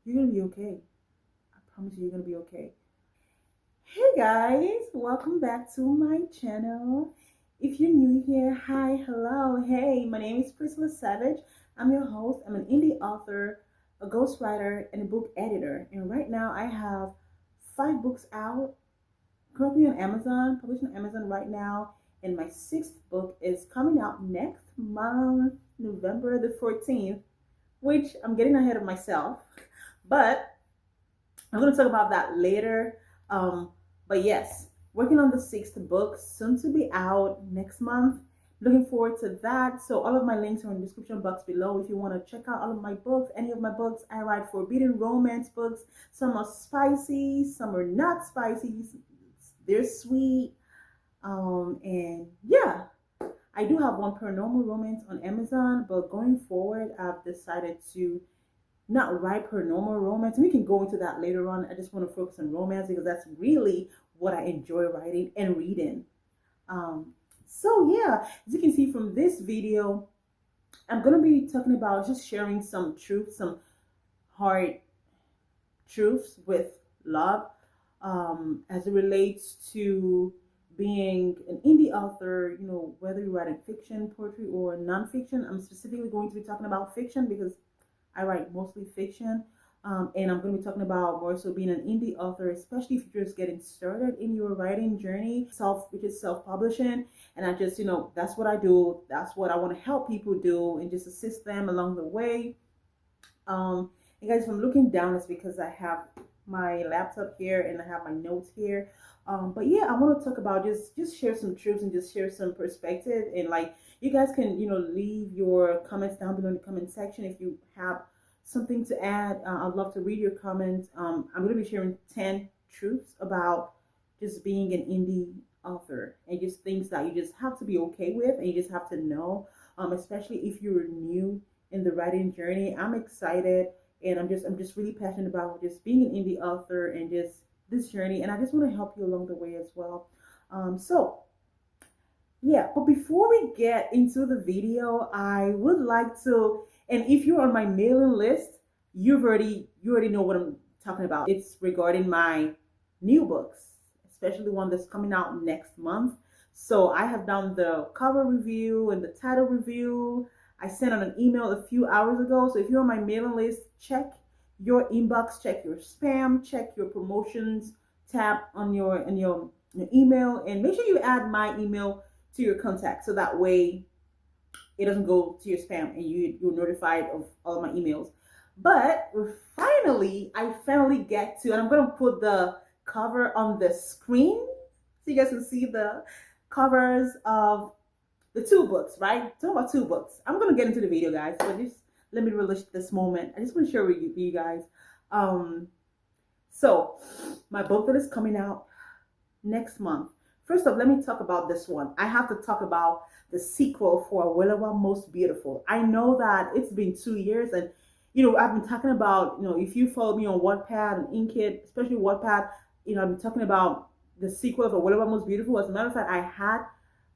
You're gonna be okay. I promise you, you're gonna be okay. Hey guys, welcome back to my channel. If you're new here, hi, hello, hey, my name is Priscilla Savage. I'm your host. I'm an indie author, a ghostwriter, and a book editor. And right now I have 5 books out, currently on Amazon, published on Amazon right now. And my 6th book is coming out next month, November the 14th, which I'm getting ahead of myself. But I'm going to talk about that later. Um, but yes, working on the 6th book, soon to be out next month. Looking forward to that. So all of my links are in the description box below. If you want to check out all of my books, any of my books, I write forbidden romance books. Some are spicy, some are not spicy. They're sweet. And yeah, I do have one paranormal romance on Amazon, but going forward, I've decided to not write paranormal romance. We can go into that later on. I just want to focus on romance because that's really what I enjoy writing and reading. Um, so yeah, as you can see from this video, I'm gonna be talking about just sharing some truths, some hard truths with love, as it relates to being an indie author. You know, whether you're writing fiction, poetry, or nonfiction. I'm specifically going to be talking about fiction because I write mostly fiction. And I'm going to be talking about more so being an indie author, especially if you're just getting started in your writing journey, which is self-publishing. And I just, that's what I do. That's what I want to help people do and just assist them along the way. And guys, if I'm looking down, it's because I have my laptop here and I have my notes here. But yeah, I want to talk about just share some truths and just share some perspective. And like, you guys can, leave your comments down below in the comment section if you have something to add. I'd love to read your comments. I'm going to be sharing 10 truths about just being an indie author and just things that you just have to be okay with and you just have to know, especially if you're new in the writing journey. I'm excited and I'm just really passionate about just being an indie author and just this journey, and I just want to help you along the way as well. So yeah, but before we get into the video, I would like to, and if you're on my mailing list, you already know what I'm talking about. It's regarding my new books, especially the one that's coming out next month. So I have done the cover review and the title review. I sent out an email a few hours ago. So if you're on my mailing list, check your inbox, check your spam, check your promotions tab on your email, and make sure you add my email to your contact so that way it doesn't go to your spam and you're notified of all of my emails. But I finally get to, and I'm gonna put the cover on the screen so you guys can see the covers of the 2 books, right? Talk about 2 books. I'm gonna get into the video, guys, but just let me relish this moment. I just want to share with you guys. So my book that is coming out next month. First off, let me talk about this one. I have to talk about the sequel for Willowa Most Beautiful. I know that it's been 2 years, and I've been talking about, if you follow me on Wattpad and Inkit, especially Wattpad, I've been talking about the sequel for Willowa Most Beautiful. As a matter of fact, I had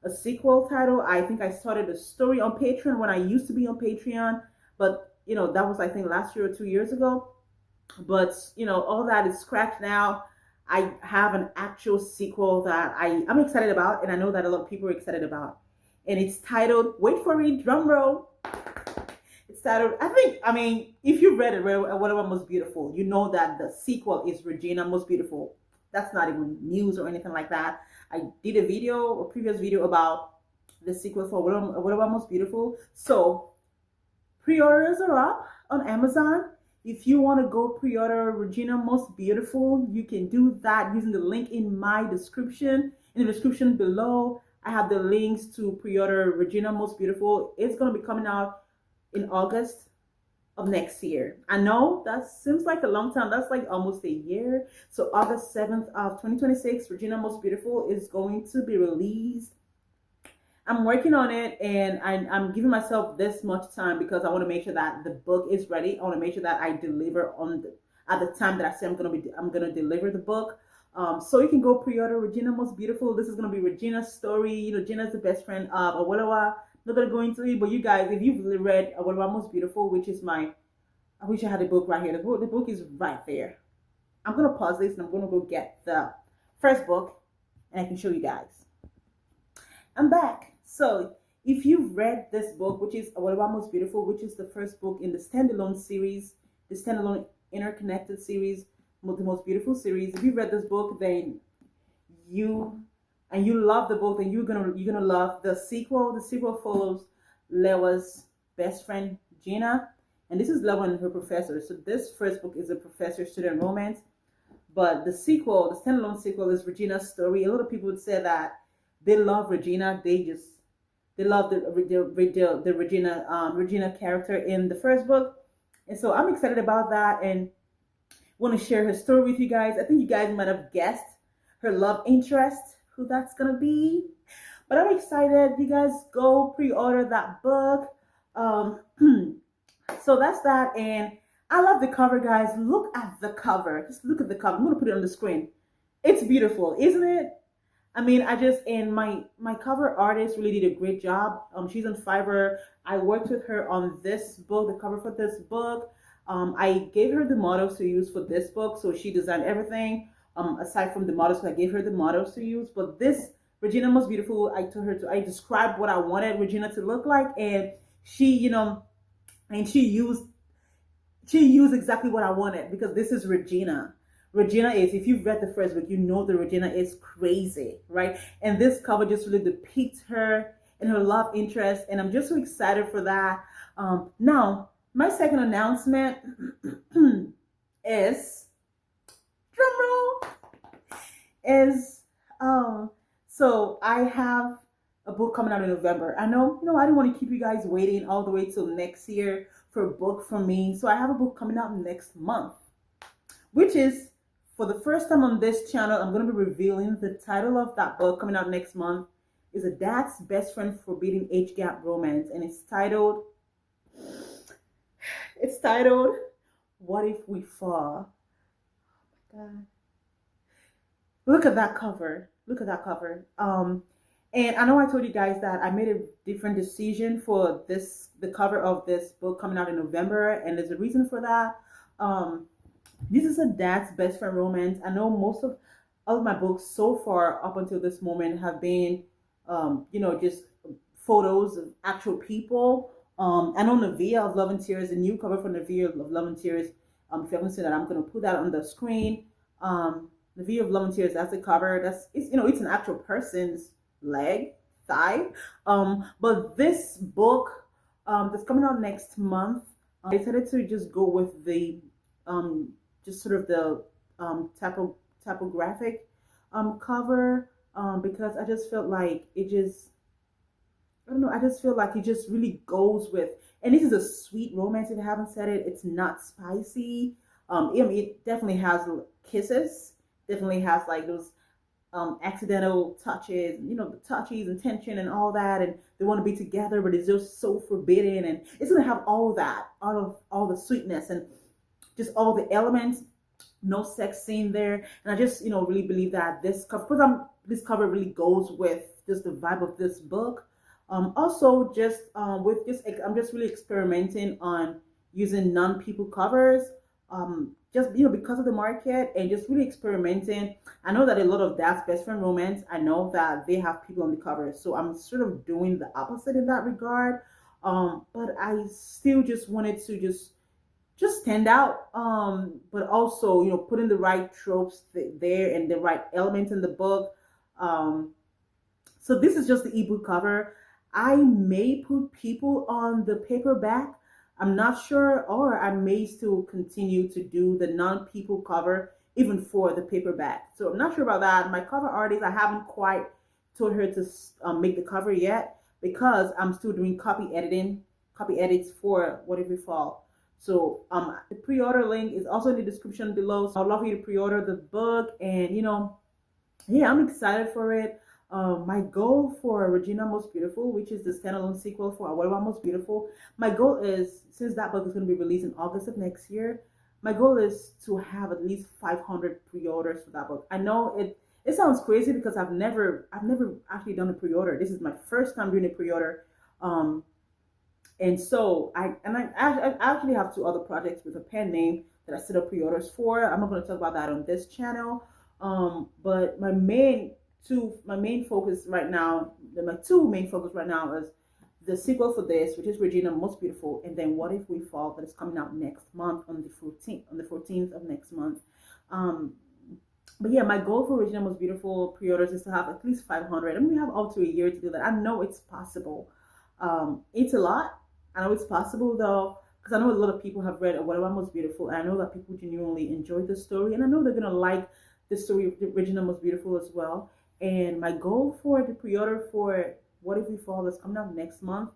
a sequel title. I think I started a story on Patreon when I used to be on Patreon, but that was, I think, last year or 2 years ago. But all that is scratched now. I have an actual sequel that I'm excited about, and I know that a lot of people are excited about. And it's titled, wait for it, drum roll. It's titled, if you've read it, Whatever Most Beautiful, you know that the sequel is Regina Most Beautiful. That's not even news or anything like that. I did a previous video about the sequel for Whatever Most Beautiful. So pre-orders are up on Amazon. If you want to go pre-order Regina Most Beautiful, you can do that using the link in my description. In the description below, I have the links to pre-order Regina Most Beautiful. It's going to be coming out in August of next year. I know that seems like a long time. That's like almost a year. So August 7th of 2026, Regina Most Beautiful is going to be released. I'm working on it, and I'm giving myself this much time because I want to make sure that the book is ready. I want to make sure that I deliver at the time that I say I'm gonna deliver the book. So you can go pre-order Regina Most Beautiful. This is gonna be Regina's story. Gina's the best friend of Awolowo. Not gonna go into it, but you guys, if you've read Awolowo Most Beautiful, which is my I wish I had the book right here. The book is right there. I'm gonna pause this and I'm gonna go get the first book and I can show you guys. I'm back. So if you've read this book, which is Awolowo Most Beautiful, which is the first book in the standalone series, the standalone interconnected series, the most beautiful series. If you read this book, then you and you love the book, then you're gonna love the sequel. The sequel follows Lewa's best friend Gina, and this is Lewa and her professor. So this first book is a professor-student romance, but the sequel, the standalone sequel, is Regina's story. A lot of people would say that they love Regina. They love the Regina character in the first book, and so I'm excited about that and want to share her story with you guys. I think you guys might have guessed her love interest, who that's gonna be. But I'm excited. You guys go pre-order that book. Um, so that's that, and I love the cover, guys. Look at the cover. Just look at the cover. I'm gonna put it on the screen. It's beautiful, isn't it? I mean, I just and my cover artist really did a great job. She's on Fiverr. I worked with her on this book, the cover for this book. I gave her the models to use for this book, so she designed everything. Aside from the models, I gave her the models to use. But this Regina Most Beautiful, I described what I wanted Regina to look like, and she, and she used exactly what I wanted because this is Regina. Regina is, if you've read the first book, you know that Regina is crazy, right? And this cover just really depicts her and her love interest, and I'm just so excited for that. Now, my second announcement is, drumroll, is so I have a book coming out in November. I know, I didn't want to keep you guys waiting all the way till next year for a book from me. So I have a book coming out next month, which is, for the first time on this channel, I'm going to be revealing the title of that book coming out next month. Is A Dad's Best Friend Forbidden Age Gap Romance, and it's titled What If We Fall? Oh my God. Look at that cover. Look at that cover. And I know I told you guys that I made a different decision for the cover of this book coming out in November, and there's a reason for that. This is a dad's best friend romance. I know most of all of my books so far up until this moment have been, just photos of actual people. I know Nevaeh of Love and Tears, the new cover for Nevaeh of Love and Tears. If you haven't seen that, I'm gonna put that on the screen. Nevaeh of Love and Tears, that's the cover. It's an actual person's leg, thigh. But this book, that's coming out next month, I decided to just go with the just sort of the typographic cover, because I just felt like I don't know, I just feel like it just really goes with, and this is a sweet romance. If I haven't said it, it's not spicy. It definitely has kisses, definitely has like those accidental touches, the touches and tension and all that, and they want to be together, but it's just so forbidden, and it's gonna have all that, all the sweetness and just all the elements, no sex scene there. And I just, really believe that this cover really goes with just the vibe of this book. Also, just I'm just really experimenting on using non-people covers, just because of the market, and just really experimenting. I know that a lot of Dad's Best Friend romance, I know that they have people on the cover, so I'm sort of doing the opposite in that regard. But I still just wanted to just stand out, but also put in the right tropes there and the right elements in the book. So this is just the ebook cover. I may put people on the paperback, I'm not sure, or I may still continue to do the non-people cover even for the paperback. So I'm not sure about that. My cover artist, I haven't quite told her to make the cover yet, because I'm still doing copy edits for What If We Fall. So the pre-order link is also in the description below. So I'd love you to pre-order the book, and yeah, I'm excited for it. My goal for Regina Most Beautiful, which is the standalone sequel for Awolowo Most Beautiful, my goal is, since that book is going to be released in August of next year, my goal is to have at least 500 pre-orders for that book. I know it sounds crazy because I've never actually done a pre-order. This is my first time doing a pre-order. And so I actually have two other projects with a pen name that I set up pre-orders for. I'm not going to talk about that on this channel. But my main focus right now, my two main focus right now is the sequel for this, which is Regina Most Beautiful, and then What If We Fall, that is coming out next month on the 14th of next month. Um, but yeah, my goal for Regina Most Beautiful pre-orders is to have at least 500. I mean, we have up to a year to do that. I know it's possible. It's a lot. I know it's possible though, because I know a lot of people have read Whatever Most Beautiful, and I know that people genuinely enjoyed the story, and I know they're gonna like the story of Regina Most Beautiful as well. And my goal for the pre-order for What If We Fall that's coming out next month,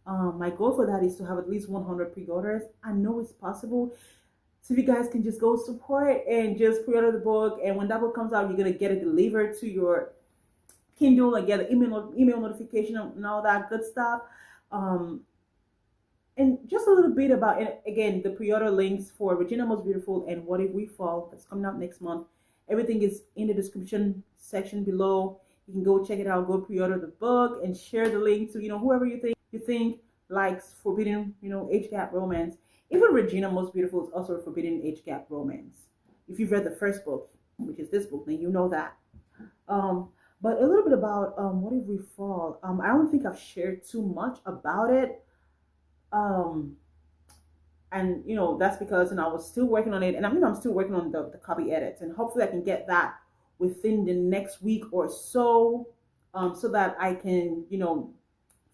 my goal for that is to have at least 100 pre-orders. I know it's possible. So if you guys can just go support and just pre-order the book, and when that book comes out, you're gonna get it delivered to your Kindle and get an email notification and all that good stuff. Um, and just a little bit about, and again, the pre-order links for Regina Most Beautiful and What If We Fall that's coming out next month. Everything is in the description section below. You can go check it out, go pre-order the book, and share the link to whoever you think likes forbidden age gap romance. Even Regina Most Beautiful is also a forbidden age gap romance. If you've read the first book, which is this book, then you know that. But a little bit about What If We Fall. I don't think I've shared too much about it. Um, and that's because I was still working on it, and I'm still working on the copy edits, and hopefully I can get that within the next week or so, so that I can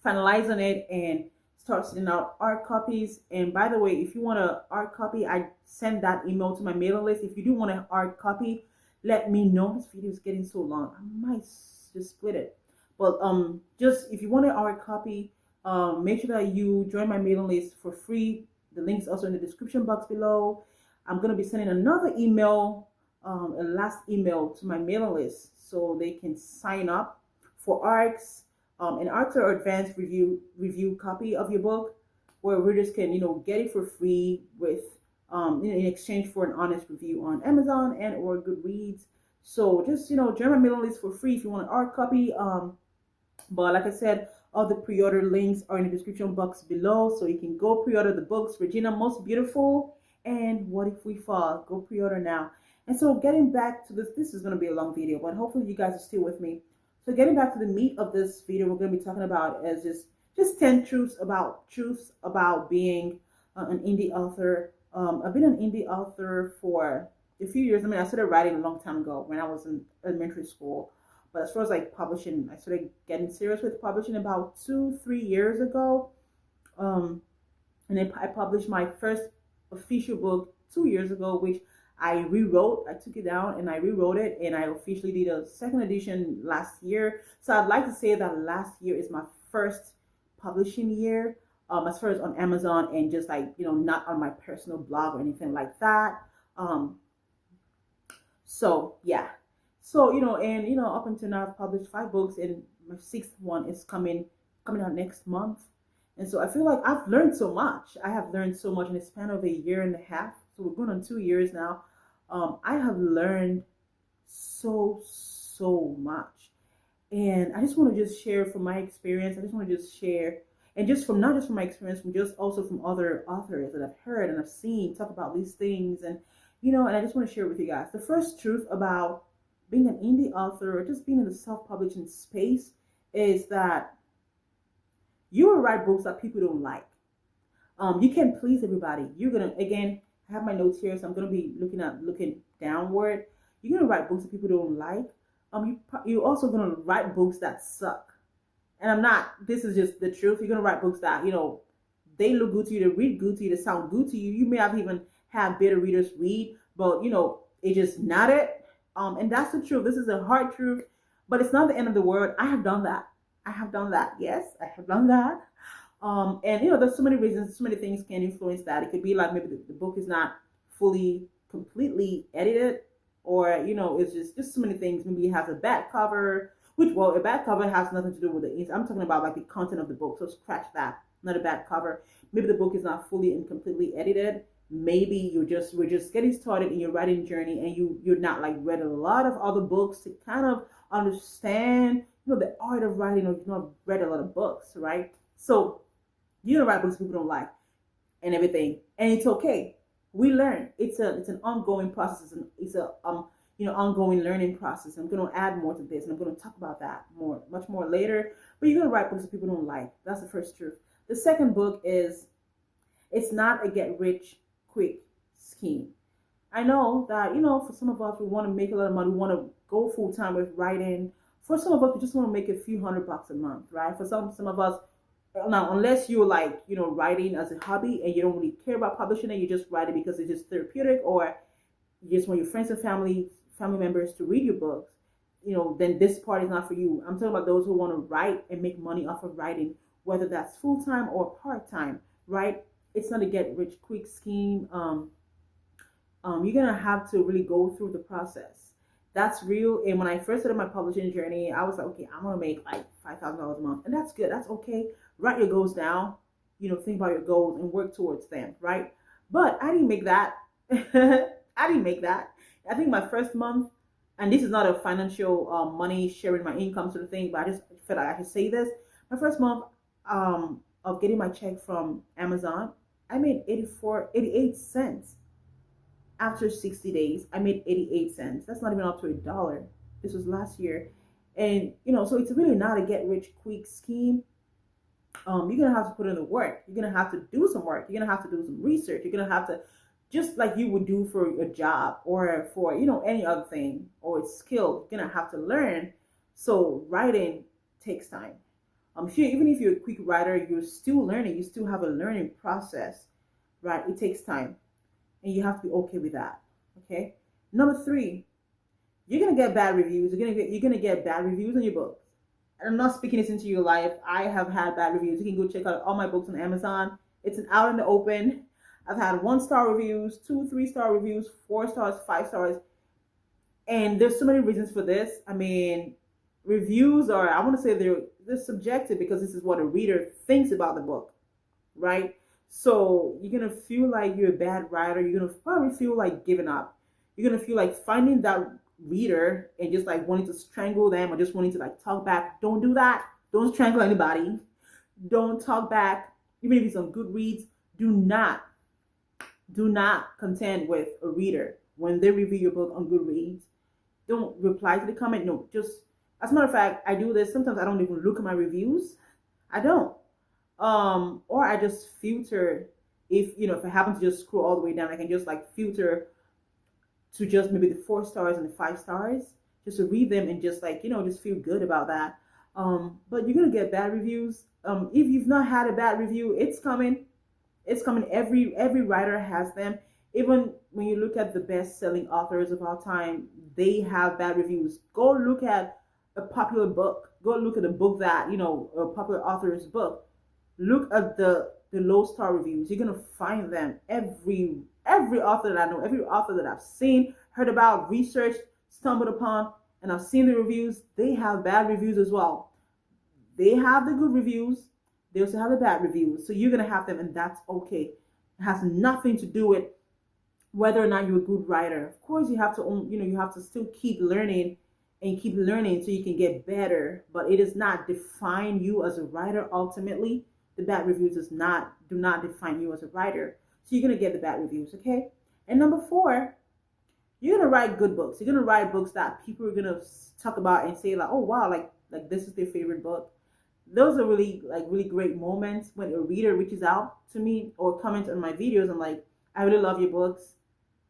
finalize on it and start sending out art copies. And by the way, if you want an art copy, I send that email to my mailing list. If you do want an art copy, let me know. This video is getting so long, I might just split it. But just if you want an art copy, make sure that you join my mailing list for free. The link's also in the description box below. I'm going to be sending another email, a last email to my mailing list, so they can sign up for ARCs. And ARCs are advanced review copy of your book, where readers can get it for free with in exchange for an honest review on Amazon and or Goodreads. So just join my mailing list for free if you want an art copy. But like I said, all the pre-order links are in the description box below, so you can go pre-order the books Regina Most Beautiful and What If We Fall. Go pre-order now. And so getting back to this is going to be a long video, but hopefully you guys are still with me. So getting back to the meat of this video, we're going to be talking about is just 10 truths about being an indie author. I've been an indie author for a few years. I mean, I started writing a long time ago when I was in elementary school. But as far as like publishing, I started getting serious with publishing about 2-3 years ago. And then I published my first official book 2 years ago, which I rewrote. I took it down and I rewrote it, and I officially did a second edition last year. So I'd like to say that last year is my first publishing year, as far as on Amazon, and just like not on my personal blog or anything like that. So yeah. So and up until now I've published 5 books, and my 6th one is coming out next month. And so I feel like I've learned so much. I have learned so much in the span of a year and a half. So we're going on 2 years now. I have learned so much, and I just want to just share from my experience. I just want to just share, and just from not just from my experience, from just also from other authors that I've heard and I've seen talk about these things, and and I just want to share with you guys. The first truth about being an indie author or just being in the self-publishing space is that you will write books that people don't like. You can't please everybody. You're gonna, again, I have my notes here, so I'm gonna be looking downward. You're gonna write books that people don't like. You're also gonna write books that suck. And I'm not. This is just the truth. You're gonna write books that they look good to you, they read good to you, they sound good to you. You may have even had better readers read, but it's just not it. And that's the truth. This is a hard truth, but it's not the end of the world. I have done that. Yes, I have done that. And there's so many reasons, so many things can influence that. It could be like maybe the book is not fully, completely edited, or it's just so many things. Maybe it has a bad cover, which a bad cover has nothing to do with it. I'm talking about like the content of the book, so scratch that. Not a bad cover. Maybe the book is not fully and completely edited. Maybe we're just getting started in your writing journey, and you're not like read a lot of other books to kind of understand the art of writing, or you've not read a lot of books, right? So You're gonna write books people don't like and everything, and it's okay. We learn. It's an ongoing process. It's a ongoing learning process. I'm gonna add more to this, and I'm gonna talk about that much more later. But you're gonna write books that people don't like. That's the first truth. The second book is, it's not a get rich quick scheme. I know that, for some of us, we want to make a lot of money. We want to go full time with writing. For some of us, we just want to make a few $100 a month, right? For some of us, now, unless you're like, writing as a hobby and you don't really care about publishing it, you just write it because it's just therapeutic, or you just want your friends and family members to read your books, then this part is not for you. I'm talking about those who want to write and make money off of writing, whether that's full time or part time, right? It's not a get rich quick scheme. You're gonna have to really go through the process. That's real. And when I first started my publishing journey, I was like, okay, I'm gonna make like $5,000 a month, and that's good. That's okay. Write your goals down. Think about your goals and work towards them, right? But I didn't make that. I didn't make that. I think my first month, and this is not a financial money sharing my income sort of thing, but I just felt like I should say this. My first month of getting my check from Amazon, I made 88 cents. After 60 days, I made 88 cents. That's not even up to $1. This was last year. And, so it's really not a get rich quick scheme. You're going to have to put in the work. You're going to have to do some work. You're going to have to do some research. You're going to have to, just like you would do for a job or for, any other thing or a skill, you're going to have to learn. So writing takes time. Sure, even if you're a quick writer, you're still learning. You still have a learning process, right? It takes time. And you have to be okay with that. Okay. Number 3, you're gonna get bad reviews. You're gonna get bad reviews on your books. And I'm not speaking this into your life. I have had bad reviews. You can go check out all my books on Amazon. It's an out in the open. I've had 1-star reviews, 2, 3-star reviews, 4 stars, 5 stars, and there's so many reasons for this. I mean, reviews are, I want to say they're subjective because this is what a reader thinks about the book, right? So you're going to feel like you're a bad writer. You're going to probably feel like giving up. You're going to feel like finding that reader and just like wanting to strangle them or just wanting to like talk back. Don't do that. Don't strangle anybody. Don't talk back. Even if it's on Goodreads, do not contend with a reader when they review your book on Goodreads. Don't reply to the comment. No, just, as a matter of fact, I do this. Sometimes I don't even look at my reviews. I don't. Or I just filter. If I happen to just scroll all the way down, I can just like filter to just maybe the 4 stars and the 5 stars, just to read them and just like, just feel good about that. But you're gonna get bad reviews. If you've not had a bad review, it's coming. It's coming. Every writer has them. Even when you look at the best-selling authors of all time, they have bad reviews. Go look at a popular book. Go look at a book that, a popular author's book. Look at the low star reviews. You're gonna find them. Every author that I know, every author that I've seen, heard about, researched, stumbled upon, and I've seen the reviews, they have bad reviews as well. They have the good reviews. They also have the bad reviews. So you're gonna have them, and that's okay. It has nothing to do with whether or not you're a good writer. Of course, you have to you have to still keep learning and keep learning so you can get better. But it does not define you as a writer ultimately. The bad reviews do not define you as a writer. So you're gonna get the bad reviews, okay? And number 4, you're gonna write good books. You're gonna write books that people are gonna talk about and say like, oh wow, like this is their favorite book. Those are really great moments when a reader reaches out to me or comments on my videos and like, I really love your books.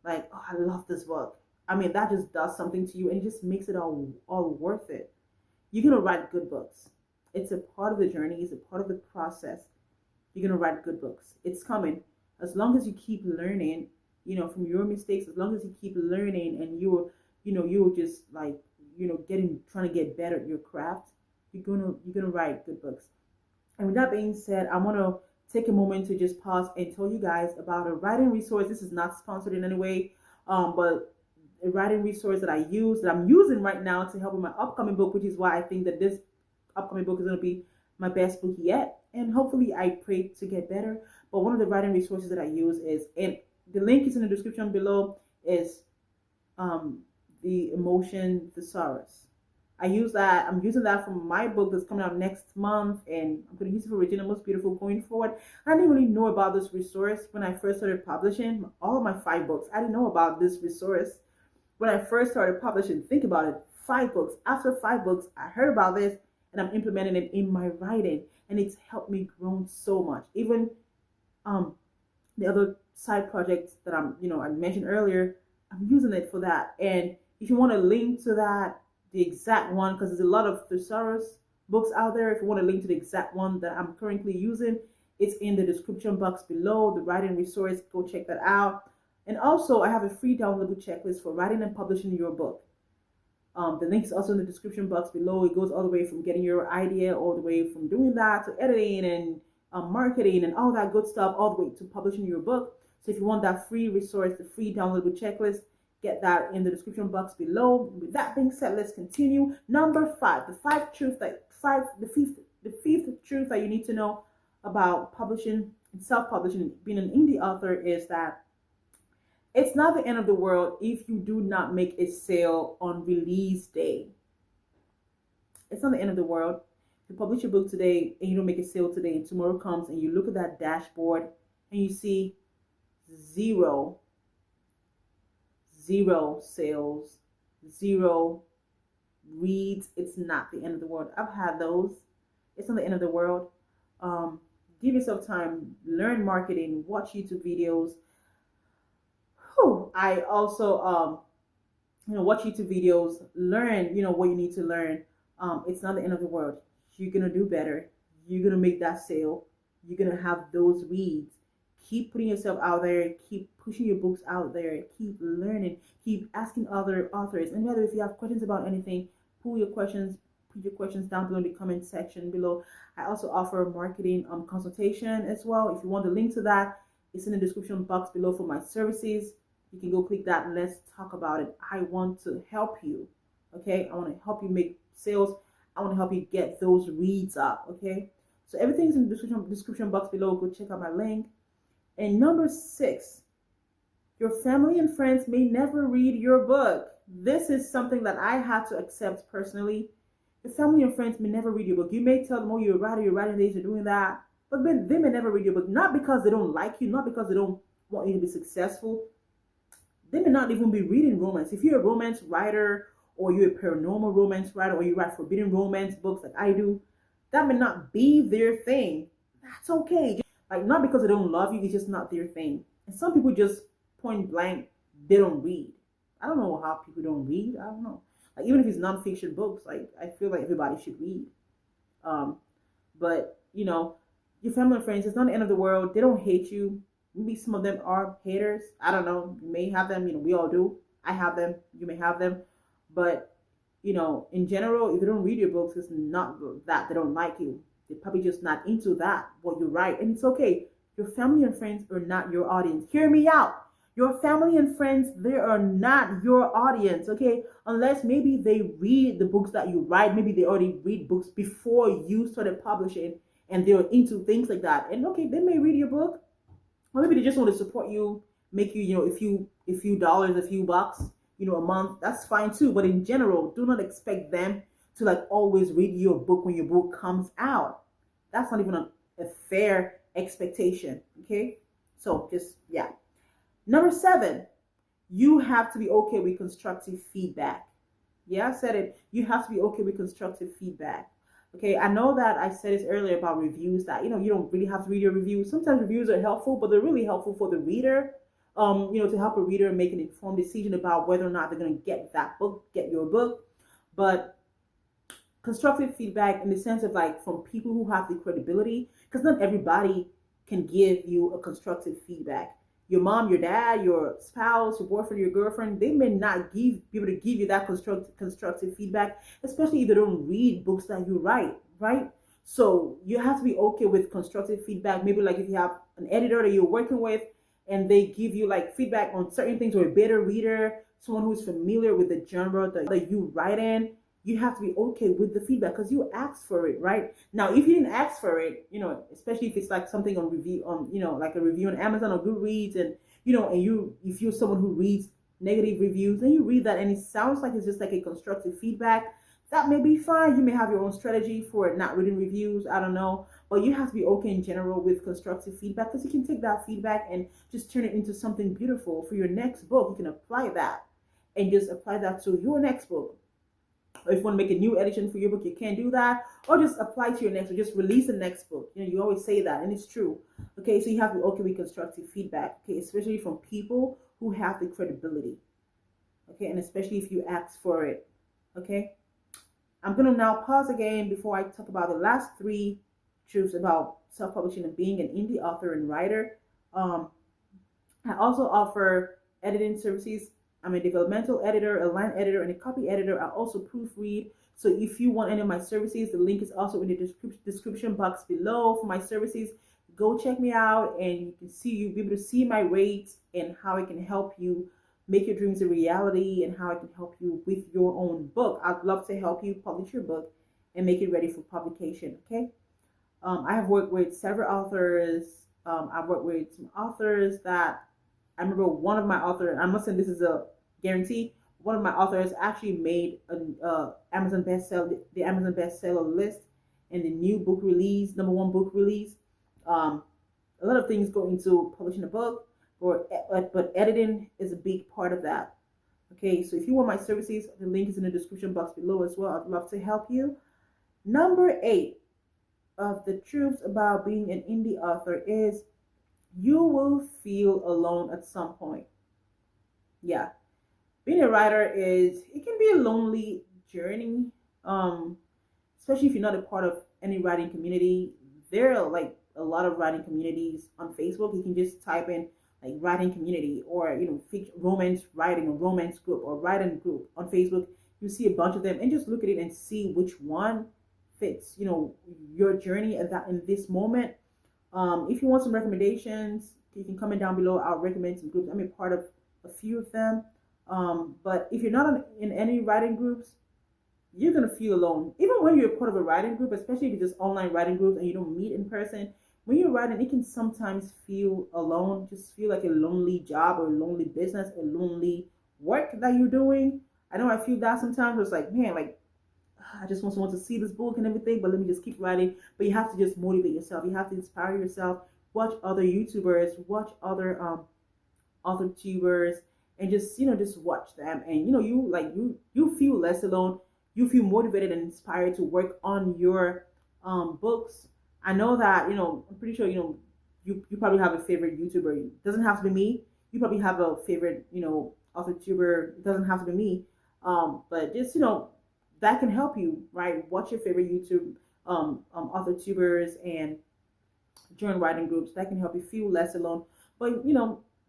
Like, oh, I love this book. I mean, that just does something to you and it just makes it all worth it. You're gonna write good books. It's a part of the journey. It's a part of the process. You're going to write good books. It's coming. As long as you keep learning, from your mistakes, as long as you keep learning and you're just like, trying to get better at your craft, you're going to write good books. And with that being said, I want to take a moment to just pause and tell you guys about a writing resource. This is not sponsored in any way, but a writing resource that I'm using right now to help with my upcoming book, which is why I think that this upcoming book is going to be my best book yet, and hopefully I pray to get better. But one of the writing resources that I use is, and the link is in the description below, is the Emotion Thesaurus. I use that. I'm using that for my book that's coming out next month, and I'm going to use it for Regina Most Beautiful going forward. I didn't really know about this resource when I first started publishing all of my 5 books. I didn't know about this resource when I first started publishing. Think about it, 5 books. After 5 books, I heard about this, and I'm implementing it in my writing, and it's helped me grow so much. Even um the other side projects that I mentioned earlier, I'm using it for that. And if you want to link to that, the exact one, because there's a lot of thesaurus books out there. If you want to link to the exact one that I'm currently using, it's in the description box below, the writing resource. Go check that out. And also, I have a free downloadable checklist for writing and publishing your book. The link is also in the description box below. It goes all the way from getting your idea, all the way from doing that to editing and marketing and all that good stuff, all the way to publishing your book. So if you want that free resource, the free downloadable checklist, get that in the description box below. With that being said, let's continue. Number 5, the fifth truth that you need to know about publishing and self-publishing, being an indie author, is that it's not the end of the world if you do not make a sale on release day. It's not the end of the world. If you publish your book today and you don't make a sale today, and tomorrow comes and you look at that dashboard and you see zero sales, 0 reads, it's not the end of the world. I've had those. It's not the end of the world. Give yourself time, learn marketing, watch YouTube videos. I also watch YouTube videos, learn what you need to learn. It's not the end of the world. You're gonna do better. You're gonna make that sale. You're gonna have those reads. Keep putting yourself out there. Keep pushing your books out there. Keep learning. Keep asking other authors. And whether if you have questions about anything, put your questions down below in the comment section below. I also offer marketing consultation as well. If you want the link to that, it's in the description box below for my services. You can go click that and let's talk about it. I want to help you. Okay, I want to help you make sales. I want to help you get those reads up. Okay, so everything's in the description box below. Go check out my link. And number 6, your family and friends may never read your book. This is something that I had to accept personally. Your family and friends may never read your book. You may tell them, oh, you're writing this, you're doing that. But then they may never read your book. Not because they don't like you, not because they don't want you to be successful. They may not even be reading romance. If you're a romance writer, or you're a paranormal romance writer, or you write forbidden romance books like I do, that may not be their thing. That's okay. Like, not because they don't love you, it's just not their thing. And some people just point blank, they don't read. I don't know how people don't read. I don't know. Like, even if it's nonfiction books, like, I feel like everybody should read. But your family and friends, it's not the end of the world. They don't hate you. Maybe some of them are haters. I don't know. You may have them. We all do. I have them. You may have them. But in general, if they don't read your books, it's not that they don't like you. They're probably just not into that, what you write. And it's okay. Your family and friends are not your audience. Hear me out. Your family and friends, they are not your audience, okay? Unless maybe they read the books that you write. Maybe they already read books before you started publishing and they're into things like that. And okay, they may read your book. Or maybe they just want to support you, make you, a few dollars, a few bucks, a month. That's fine too. But in general, do not expect them to like always read your book when your book comes out. That's not even a fair expectation. Okay. So just, yeah. Number 7, you have to be okay with constructive feedback. Yeah, I said it. You have to be okay with constructive feedback. Okay, I know that I said this earlier about reviews, that you don't really have to read your reviews. Sometimes reviews are helpful, but they're really helpful for the reader. To help a reader make an informed decision about whether or not they're going to get your book. But constructive feedback in the sense of like from people who have the credibility, because not everybody can give you a constructive feedback. Your mom, your dad, your spouse, your boyfriend, your girlfriend, they may not be able to give you that constructive feedback, especially if they don't read books that you write, right? So you have to be okay with constructive feedback. Maybe like if you have an editor that you're working with and they give you like feedback on certain things, or a beta reader, someone who's familiar with the genre that you write in, you have to be okay with the feedback because you asked for it, right? Now, if you didn't ask for it, especially if it's like something on review, like a review on Amazon or Goodreads, and if you're someone who reads negative reviews and you read that and it sounds like it's just like a constructive feedback, that may be fine. You may have your own strategy for not reading reviews. I don't know. But you have to be okay in general with constructive feedback, because you can take that feedback and just turn it into something beautiful for your next book. You can apply that and just apply that to your next book. Or if you want to make a new edition for your book, you can do that. Or just apply to your next, or just release the next book. You always say that, and it's true. Okay, so you have to be okay with constructive feedback. Okay, especially from people who have the credibility. Okay, and especially if you ask for it. Okay, I'm gonna now pause again before I talk about the last three truths about self-publishing and being an indie author and writer. I also offer editing services. I'm a developmental editor, a line editor, and a copy editor. I also proofread. So if you want any of my services, the link is also in the description box below for my services. Go check me out, and you'll be able to see my rates and how I can help you make your dreams a reality, and how I can help you with your own book. I'd love to help you publish your book and make it ready for publication. Okay. I have worked with several authors. I've worked with some authors that I remember one of my authors, I must say this is a guarantee, one of my authors actually made an Amazon bestseller, the Amazon bestseller list, and the new book release, number one book release. A lot of things go into publishing a book, but editing is a big part of that. Okay, so if you want my services, the link is in the description box below as well. I'd love to help you. Number 8 of the truths about being an indie author is you will feel alone at some point. Yeah, being a writer it can be a lonely journey, especially if you're not a part of any writing community. There are like a lot of writing communities on Facebook. You can just type in like writing community, or romance writing, or romance group, or writing group on Facebook. You see a bunch of them, and just look at it and see which one fits your journey at that in this moment. If you want some recommendations, you can comment down below. I'll recommend some groups. I'm a part of a few of them. But if you're not in any writing groups, you're going to feel alone. Even when you're a part of a writing group, especially if it's just online writing groups and you don't meet in person, when you're writing, it can sometimes feel alone, just feel like a lonely job, or a lonely business, a lonely work that you're doing. I know I feel that sometimes. It's like, man, like, I just want someone to see this book and everything, but let me just keep writing. But you have to just motivate yourself. You have to inspire yourself. Watch other YouTubers, watch other author tubers, and just watch them. And you feel less alone. You feel motivated and inspired to work on your books. I know that I'm pretty sure you probably have a favorite YouTuber. It doesn't have to be me. You probably have a favorite author tuber. It doesn't have to be me. But just that can help you, right? Watch your favorite YouTube author tubers and join writing groups. That can help you feel less alone. But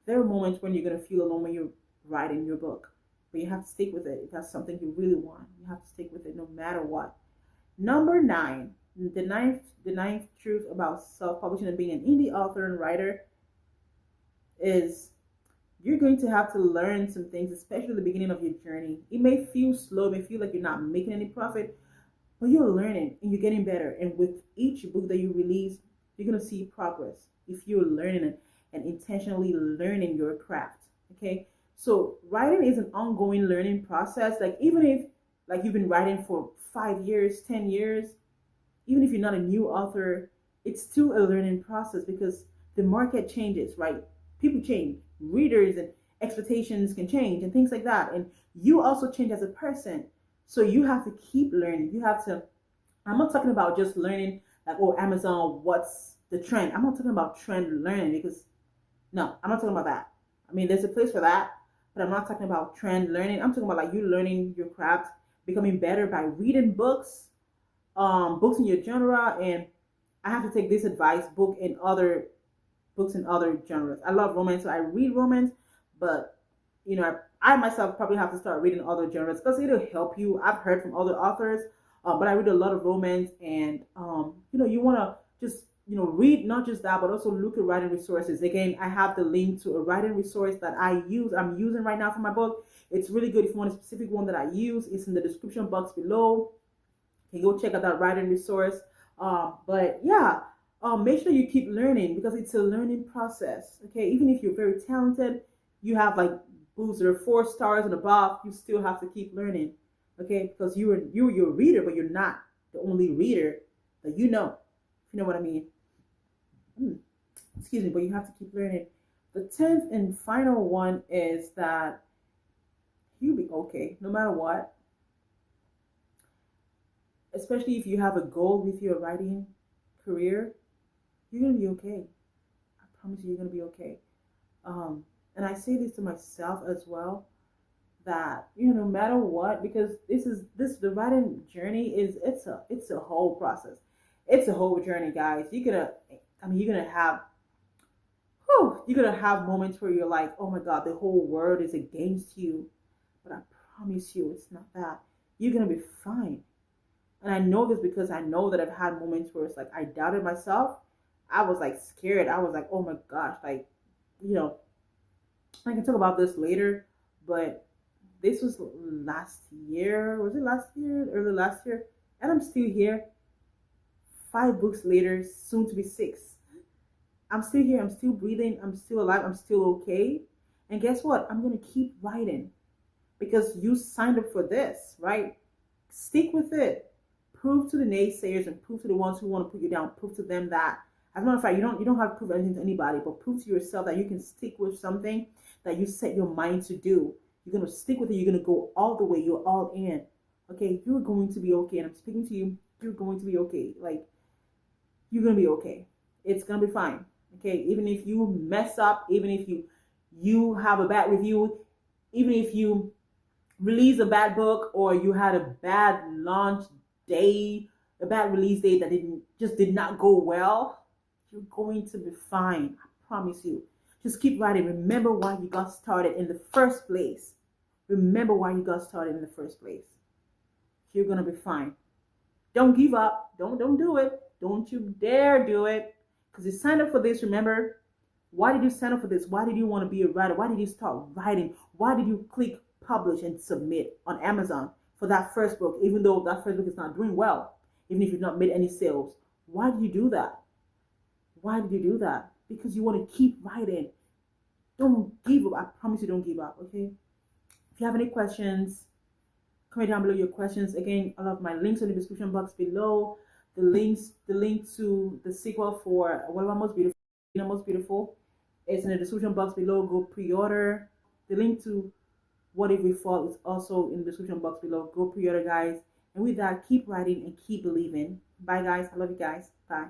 there are moments when you're gonna feel alone when you're writing your book. But you have to stick with it. If that's something you really want, you have to stick with it no matter what. Number 9, the ninth truth about self-publishing and being an indie author and writer is you're going to have to learn some things, especially at the beginning of your journey. It may feel slow, it may feel like you're not making any profit, but you're learning and you're getting better. And with each book that you release, you're going to see progress if you're learning and intentionally learning your craft. Okay, so writing is an ongoing learning process. Like, even if you've been writing for 5 years, 10 years, even if you're not a new author, it's still a learning process, because the market changes, right? People change, readers and expectations can change, and things like that. And you also change as a person. So you have to keep learning. You have to, I'm not talking about just learning like, oh, Amazon, what's the trend? I'm not talking about trend learning, because no, I'm not talking about that. I mean, there's a place for that, but I'm not talking about trend learning. I'm talking about like you learning your craft, becoming better by reading books, books in your genre. And I have to take this advice, books in other genres. I love romance, so I read romance, but I myself probably have to start reading other genres because it'll help you. I've heard from other authors, but I read a lot of romance, and you want to just read not just that, but also look at writing resources. Again, I have the link to a writing resource that I'm using right now for my book. It's really good. If you want a specific one that I use, it's in the description box below. You can go check out that writing resource. But yeah, make sure you keep learning, because it's a learning process. Okay, even if you're very talented, you have like books that are 4 stars and above, you still have to keep learning. Okay, because you're a reader, but you're not the only reader that you know. If you know what I mean. Hmm, excuse me, but you have to keep learning. The 10th and final one is that you'll be okay no matter what, especially if you have a goal with your writing career. You're gonna be okay. I promise you, you're gonna be okay. Um, and I say this to myself as well, that no matter what, because this the writing journey is it's a whole process. It's a whole journey, guys. You're gonna have you're gonna have moments where you're like, oh my god, the whole world is against you. But I promise you, it's not that. You're gonna be fine. And I know this because I know that I've had moments where it's like I doubted myself. I was like scared. I was like, oh my gosh, like, you know, I can talk about this later, but this was last year. Was it last year? Early last year? And I'm still here, 5 books later, soon to be 6. I'm still here. I'm still breathing. I'm still alive. I'm still okay. And guess what? I'm going to keep writing because you signed up for this, right? Stick with it. Prove to the naysayers and prove to the ones who want to put you down. Prove to them that, as a matter of fact, you don't have to prove anything to anybody, but prove to yourself that you can stick with something that you set your mind to do. You're gonna stick with it. You're gonna go all the way. You're all in. Okay, you're going to be okay. And I'm speaking to you. You're going to be okay. Like, you're gonna be okay. It's gonna be fine. Okay, even if you mess up, even if you have a bad review, even if you release a bad book or you had a bad launch day, a bad release date that did not go well, you're going to be fine. I promise you. Just keep writing. Remember why you got started in the first place. Remember why you got started in the first place. You're gonna be fine. Don't give up. Don't do it. Don't you dare do it. Because you signed up for this, remember? Why did you sign up for this? Why did you want to be a writer? Why did you start writing? Why did you click publish and submit on Amazon for that first book, even though that first book is not doing well, even if you've not made any sales? Why did you do that? Why did you do that? Because you want to keep writing. Don't give up. I promise you, don't give up, okay? If you have any questions, comment down below your questions. Again, all of my links in the description box below. The link to the sequel for One of My Most Beautiful is in the description box below. Go pre-order. The link to What If We Fall is also in the description box below. Go pre-order, guys. And with that, keep writing and keep believing. Bye, guys. I love you guys. Bye.